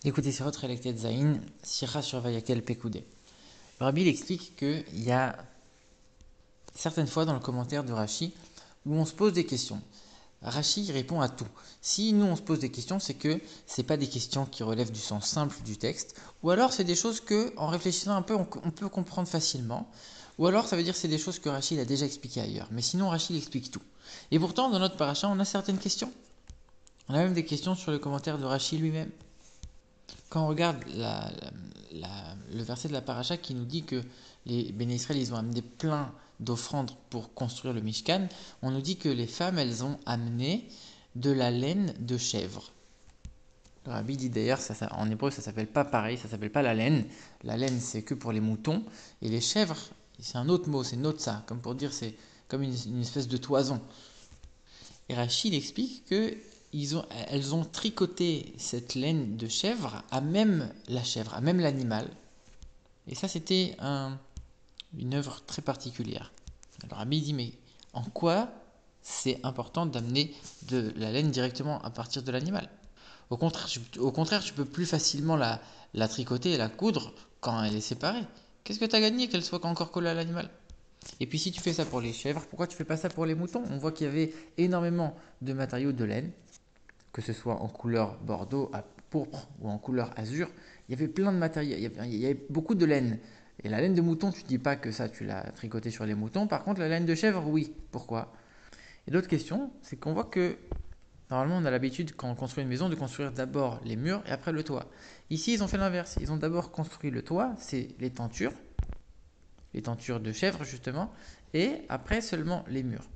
Écoutez, Sirot Relektet Zain, Sira sur Vayakel Pekoudé. Le Rabbi il explique qu'il y a certaines fois dans le commentaire de Rashi où on se pose des questions. Rashi répond à tout. Si nous on se pose des questions, c'est que ce n'est pas des questions qui relèvent du sens simple du texte, ou alors c'est des choses que, en réfléchissant un peu, on peut comprendre facilement, ou alors ça veut dire que c'est des choses que Rashi a déjà expliquées ailleurs. Mais sinon Rashi il explique tout. Et pourtant, dans notre paracha, on a certaines questions. On a même des questions sur le commentaire de Rashi lui-même. Quand on regarde le verset de la paracha qui nous dit que les Béné Israël ils ont amené plein d'offrandes pour construire le Mishkan, on nous dit que les femmes elles ont amené de la laine de chèvre. Le Rabbi dit d'ailleurs, en hébreu ça s'appelle pas pareil, ça s'appelle pas la laine. La laine c'est que pour les moutons et les chèvres c'est un autre mot, c'est notsa, comme pour dire c'est comme une espèce de toison. Et Rachid explique que elles ont tricoté cette laine de chèvre à même la chèvre, à même l'animal. Et ça, c'était une œuvre très particulière. Alors Rabbi dit, mais en quoi c'est important d'amener de la laine directement à partir de l'animal? Au contraire, tu peux plus facilement la tricoter et la coudre quand elle est séparée. Qu'est-ce que tu as gagné qu'elle soit encore collée à l'animal? Et puis si tu fais ça pour les chèvres, pourquoi tu fais pas ça pour les moutons? On voit qu'il y avait énormément de matériaux de laine, que ce soit en couleur bordeaux, à pourpre ou en couleur azur. Il y avait plein de matériaux, il y avait beaucoup de laine. Et la laine de mouton, tu ne dis pas que ça, tu l'as tricoté sur les moutons. Par contre, la laine de chèvre, oui. Pourquoi? Et l'autre question, c'est qu'on voit que normalement, on a l'habitude, quand on construit une maison, de construire d'abord les murs et après le toit. Ici, ils ont fait l'inverse. Ils ont d'abord construit le toit, c'est les tentures de chèvre justement, et après seulement les murs.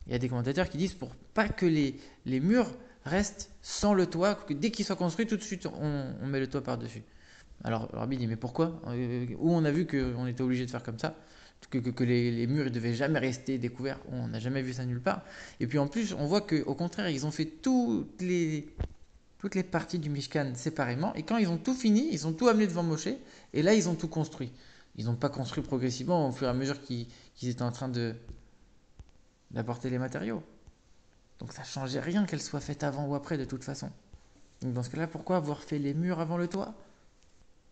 Il y a des commentateurs qui disent pour pas que les murs restent sans le toit, que dès qu'ils soient construits, tout de suite on met le toit par-dessus. Alors Rabbi dit mais pourquoi? Où on a vu qu'on était obligé de faire comme ça, que les murs ne devaient jamais rester découverts, on n'a jamais vu ça nulle part. Et puis en plus on voit qu'au contraire ils ont fait toutes les parties du Mishkan séparément, et quand ils ont tout fini, ils ont tout amené devant Moshe, et là ils ont tout construit. Ils n'ont pas construit progressivement au fur et à mesure qu'ils étaient en train d'apporter les matériaux. Donc ça ne changeait rien qu'elle soit faite avant ou après de toute façon. Donc dans ce cas-là, pourquoi avoir fait les murs avant le toit?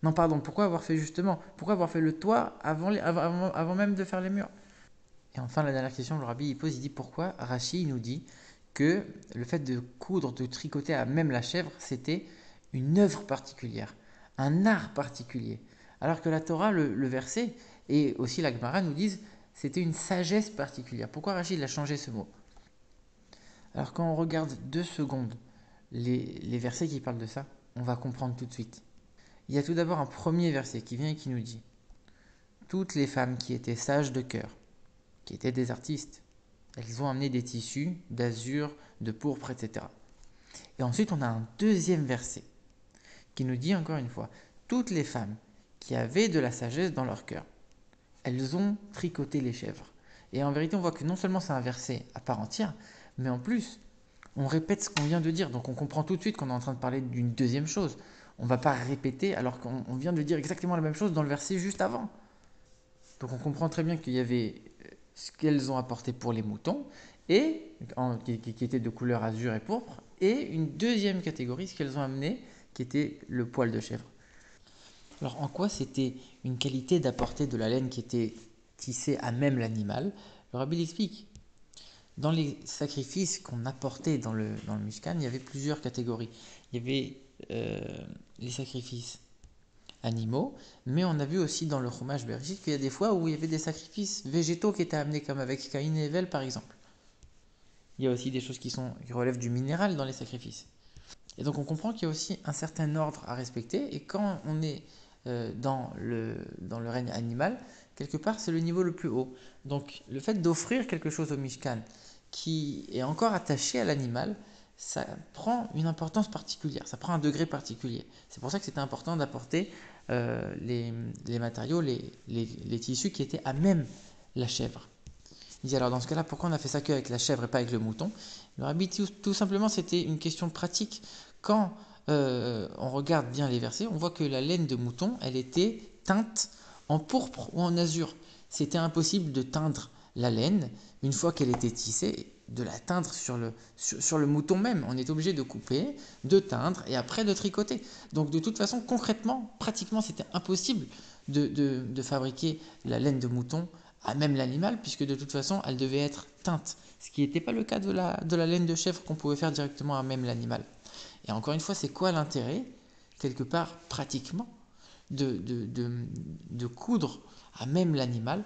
Non, pardon, pourquoi avoir fait le toit avant même de faire les murs? Et enfin, la dernière question, le rabbi il pose, il dit pourquoi Rashi nous dit que le fait de coudre, de tricoter à même la chèvre, c'était une œuvre particulière, un art particulier. Alors que la Torah, le verset, et aussi la Gemara nous disent c'était une sagesse particulière. Pourquoi Rachid a changé ce mot? Alors quand on regarde 2 secondes les versets qui parlent de ça, on va comprendre tout de suite. Il y a tout d'abord un premier verset qui vient et qui nous dit toutes les femmes qui étaient sages de cœur, qui étaient des artistes, elles ont amené des tissus d'azur, de pourpre, etc. Et ensuite, on a un deuxième verset qui nous dit encore une fois toutes les femmes qui avaient de la sagesse dans leur cœur, elles ont tricoté les chèvres. Et en vérité, on voit que non seulement c'est un verset à part entière, mais en plus, on répète ce qu'on vient de dire. Donc on comprend tout de suite qu'on est en train de parler d'une deuxième chose. On ne va pas répéter alors qu'on vient de dire exactement la même chose dans le verset juste avant. Donc on comprend très bien qu'il y avait ce qu'elles ont apporté pour les moutons, et qui était de couleur azur et pourpre, et une deuxième catégorie, ce qu'elles ont amené, qui était le poil de chèvre. Alors en quoi c'était une qualité d'apporter de la laine qui était tissée à même l'animal? Le rabbi l'explique. Dans les sacrifices qu'on apportait dans le Mishkan, il y avait plusieurs catégories. Il y avait les sacrifices animaux, mais on a vu aussi dans le Chumash Bereshit qu'il y a des fois où il y avait des sacrifices végétaux qui étaient amenés, comme avec Caïn et Evel par exemple. Il y a aussi des choses qui relèvent du minéral dans les sacrifices. Et donc on comprend qu'il y a aussi un certain ordre à respecter, et quand on est dans le règne animal, quelque part c'est le niveau le plus haut. Donc le fait d'offrir quelque chose au Mishkan qui est encore attaché à l'animal, ça prend une importance particulière, ça prend un degré particulier. C'est pour ça que c'était important d'apporter les matériaux, les tissus qui étaient à même la chèvre. Il dit alors dans ce cas-là, pourquoi on a fait ça qu'avec la chèvre et pas avec le mouton? Le rabbi, tout simplement, c'était une question pratique. Quand on regarde bien les versets, on voit que la laine de mouton, elle était teinte en pourpre ou en azur. C'était impossible de teindre la laine une fois qu'elle était tissée. de la teindre sur le mouton même. On est obligé de couper, de teindre et après de tricoter. Donc de toute façon, concrètement, pratiquement, c'était impossible de fabriquer la laine de mouton à même l'animal, puisque de toute façon, elle devait être teinte. Ce qui n'était pas le cas de la laine de chèvre qu'on pouvait faire directement à même l'animal. Et encore une fois, c'est quoi l'intérêt, quelque part, pratiquement, de coudre à même l'animal?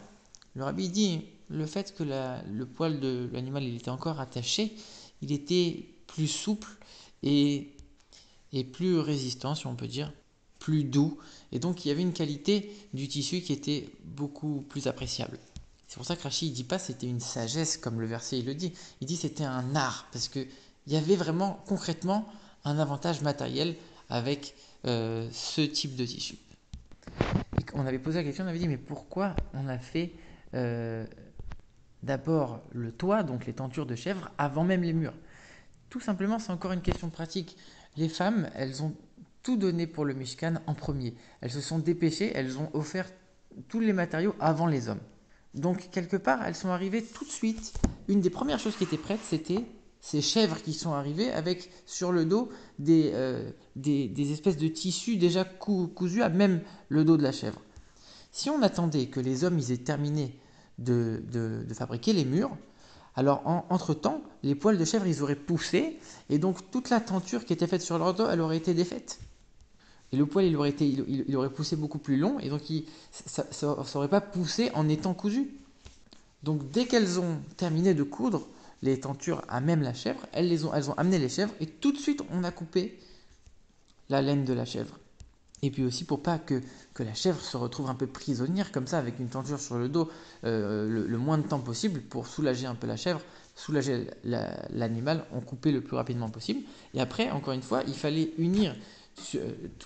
Le rabbi dit, le fait que le poil de l'animal il était encore attaché, il était plus souple et, et plus résistant, si on peut dire, plus doux. Et donc il y avait une qualité du tissu qui était beaucoup plus appréciable. C'est pour ça que Rashi ne dit pas c'était une sagesse comme le verset il le dit. Il dit c'était un art parce qu'il y avait vraiment concrètement un avantage matériel avec ce type de tissu. Et on avait posé la question, on avait dit mais pourquoi on a fait d'abord le toit, donc les tentures de chèvre, avant même les murs? Tout simplement, c'est encore une question pratique. Les femmes, elles ont tout donné pour le Mishkan en premier. Elles se sont dépêchées, elles ont offert tous les matériaux avant les hommes. Donc, quelque part, elles sont arrivées tout de suite. Une des premières choses qui était prête, c'était ces chèvres qui sont arrivées avec sur le dos des espèces de tissus déjà cousus à même le dos de la chèvre. Si on attendait que les hommes ils aient terminé de fabriquer les murs, alors entre-temps, les poils de chèvre ils auraient poussé et donc toute la tenture qui était faite sur leur dos, elle aurait été défaite. Et le poil il aurait poussé beaucoup plus long et donc ça n'aurait pas poussé en étant cousu. Donc dès qu'elles ont terminé de coudre les tentures à même la chèvre, elles ont amené les chèvres et tout de suite on a coupé la laine de la chèvre. Et puis aussi pour pas que la chèvre se retrouve un peu prisonnière comme ça avec une tenture sur le dos le moins de temps possible pour soulager un peu la chèvre, soulager l'animal, on coupait le plus rapidement possible. Et après, encore une fois, il fallait unir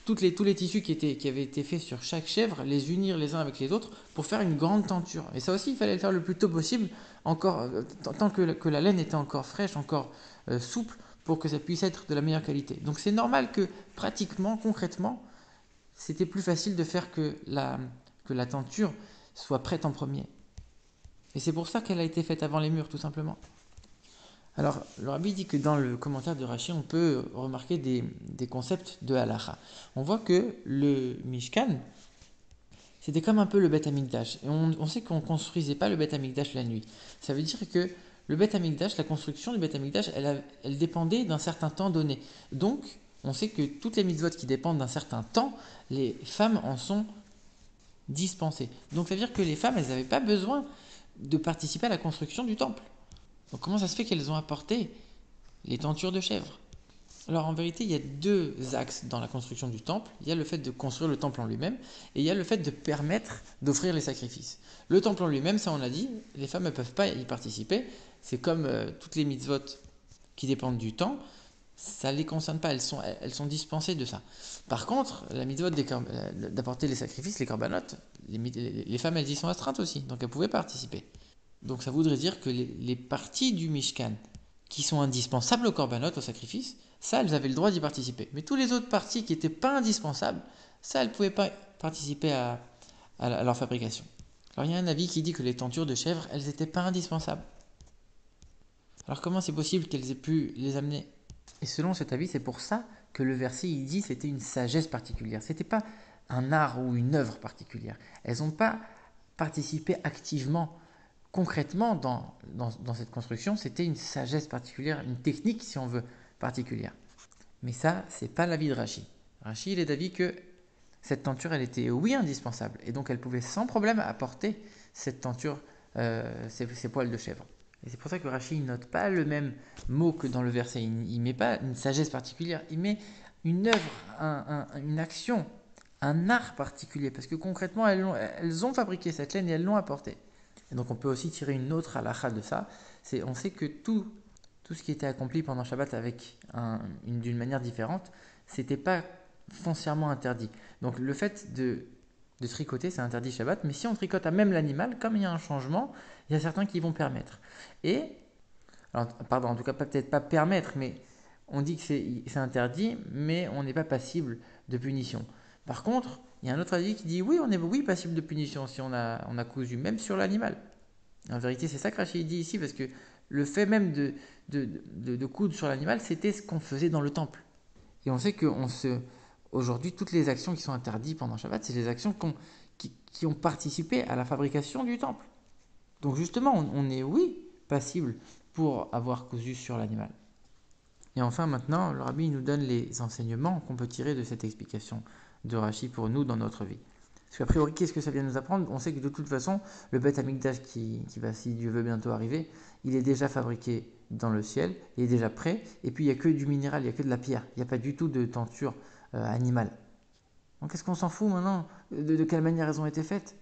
tous les tissus qui avaient été faits sur chaque chèvre, les unir les uns avec les autres pour faire une grande tenture. Et ça aussi, il fallait le faire le plus tôt possible, encore, tant que la laine était encore fraîche, encore souple, pour que ça puisse être de la meilleure qualité. Donc c'est normal que pratiquement, concrètement, c'était plus facile de faire que la tenture soit prête en premier. Et c'est pour ça qu'elle a été faite avant les murs, tout simplement. Alors, le rabbi dit que dans le commentaire de Rashi, on peut remarquer des concepts de halacha. On voit que le Mishkan, c'était comme un peu le Beth Amikdash. Et on sait qu'on ne construisait pas le Beth Amikdash la nuit. Ça veut dire que le Beth Amikdash, la construction du Beth Amikdash, elle dépendait d'un certain temps donné. Donc, on sait que toutes les mitzvot qui dépendent d'un certain temps, les femmes en sont dispensées. Donc, ça veut dire que les femmes, elles n'avaient pas besoin de participer à la construction du temple. Donc comment ça se fait qu'elles ont apporté les tentures de chèvre? Alors en vérité, il y a deux axes dans la construction du temple. Il y a le fait de construire le temple en lui-même et il y a le fait de permettre d'offrir les sacrifices. Le temple en lui-même, ça on l'a dit, les femmes ne peuvent pas y participer. C'est comme toutes les mitzvot qui dépendent du temps, ça ne les concerne pas, elles sont dispensées de ça. Par contre, la mitzvot d'apporter les sacrifices, les corbanotes, les femmes elles y sont astreintes aussi, donc elles pouvaient participer. Donc ça voudrait dire que les parties du Mishkan qui sont indispensables au korbanot, au sacrifice, ça, elles avaient le droit d'y participer. Mais toutes les autres parties qui n'étaient pas indispensables, ça, elles ne pouvaient pas participer à leur fabrication. Alors il y a un avis qui dit que les tentures de chèvre, elles n'étaient pas indispensables. Alors comment c'est possible qu'elles aient pu les amener? Et selon cet avis, c'est pour ça que le verset, il dit c'était une sagesse particulière. Ce n'était pas un art ou une œuvre particulière. Elles n'ont pas participé activement. Concrètement, dans cette construction, c'était une sagesse particulière, une technique, si on veut, particulière. Mais ça, c'est pas l'avis de Rashi. Rashi, il est d'avis que cette tenture, elle était, oui, indispensable. Et donc, elle pouvait sans problème apporter cette tenture, ces poils de chèvre. Et c'est pour ça que Rashi ne note pas le même mot que dans le verset. Il ne met pas une sagesse particulière, il met une œuvre, une action, un art particulier. Parce que concrètement, elles ont fabriqué cette laine et elles l'ont apportée. Et donc on peut aussi tirer une autre halakha de ça. On sait que tout ce qui était accompli pendant Shabbat d'une manière différente, c'était pas foncièrement interdit. Donc le fait de tricoter, c'est interdit Shabbat, mais si on tricote à même l'animal, comme il y a un changement, il y a certains qui vont permettre. En tout cas peut-être pas permettre, mais on dit que c'est interdit, mais on n'est pas passible de punition. Par contre, il y a un autre avis qui dit oui, on est passible de punition si on a cousu, même sur l'animal. En vérité, c'est ça que Rachid dit ici, parce que Le fait même de coudre sur l'animal, c'était ce qu'on faisait dans le temple. Et on sait que aujourd'hui, toutes les actions qui sont interdites pendant Shabbat, c'est les actions qui ont participé à la fabrication du temple. Donc justement, on est, oui, passible pour avoir cousu sur l'animal. Et enfin, maintenant, le rabbi nous donne les enseignements qu'on peut tirer de cette explication de Rashi pour nous dans notre vie. Parce qu'a priori, qu'est-ce que ça vient nous apprendre? On sait que de toute façon, le Beth Amikdash qui va, si Dieu veut, bientôt arriver, il est déjà fabriqué dans le ciel, il est déjà prêt, et puis il n'y a que du minéral, il n'y a que de la pierre, il n'y a pas du tout de tenture animale. Donc est-ce qu'on s'en fout maintenant de quelle manière elles ont été faites?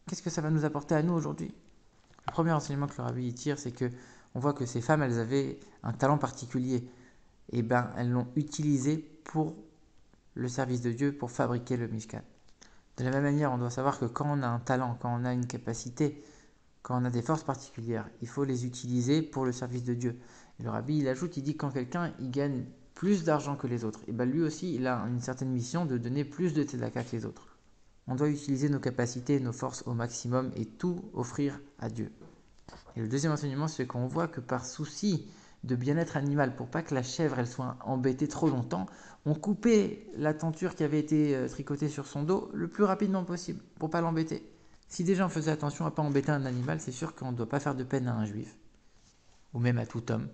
Qu'est-ce que ça va nous apporter à nous aujourd'hui? Le premier enseignement que le rabbi tire, c'est que on voit que ces femmes, elles avaient un talent particulier. Et ben, elles l'ont utilisé pour le service de Dieu, pour fabriquer le Mishkan. De la même manière, on doit savoir que quand on a un talent, quand on a une capacité, quand on a des forces particulières, il faut les utiliser pour le service de Dieu. Et le rabbi, il ajoute, il dit que quand quelqu'un il gagne plus d'argent que les autres, et ben lui aussi, il a une certaine mission de donner plus de tzedaka que les autres. On doit utiliser nos capacités, nos forces au maximum et tout offrir à Dieu. Et le deuxième enseignement, c'est qu'on voit que par souci de bien-être animal, pour pas que la chèvre elle soit embêtée trop longtemps, on coupait la tenture qui avait été tricotée sur son dos le plus rapidement possible, pour pas l'embêter. Si déjà on faisait attention à ne pas embêter un animal, c'est sûr qu'on ne doit pas faire de peine à un juif, ou même à tout homme.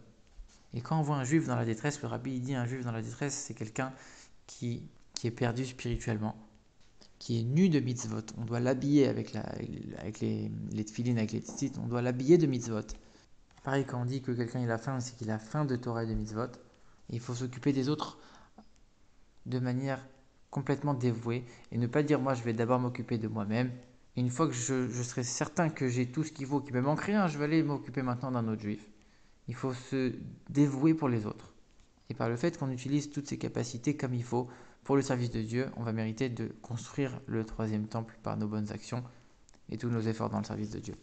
Et quand on voit un juif dans la détresse, le rabbi dit un juif dans la détresse, c'est quelqu'un qui est perdu spirituellement, qui est nu de mitzvot. On doit l'habiller avec les tefilines, avec les tzitzit, on doit l'habiller de mitzvot. Pareil, quand on dit que quelqu'un a faim, c'est qu'il a faim de Torah et de mitzvot. Il faut s'occuper des autres de manière complètement dévouée et ne pas dire moi je vais d'abord m'occuper de moi-même. Et une fois que je serai certain que j'ai tout ce qu'il faut, qu'il me manque rien, je vais aller m'occuper maintenant d'un autre juif. Il faut se dévouer pour les autres. Et par le fait qu'on utilise toutes ces capacités comme il faut pour le service de Dieu, on va mériter de construire le troisième temple par nos bonnes actions et tous nos efforts dans le service de Dieu.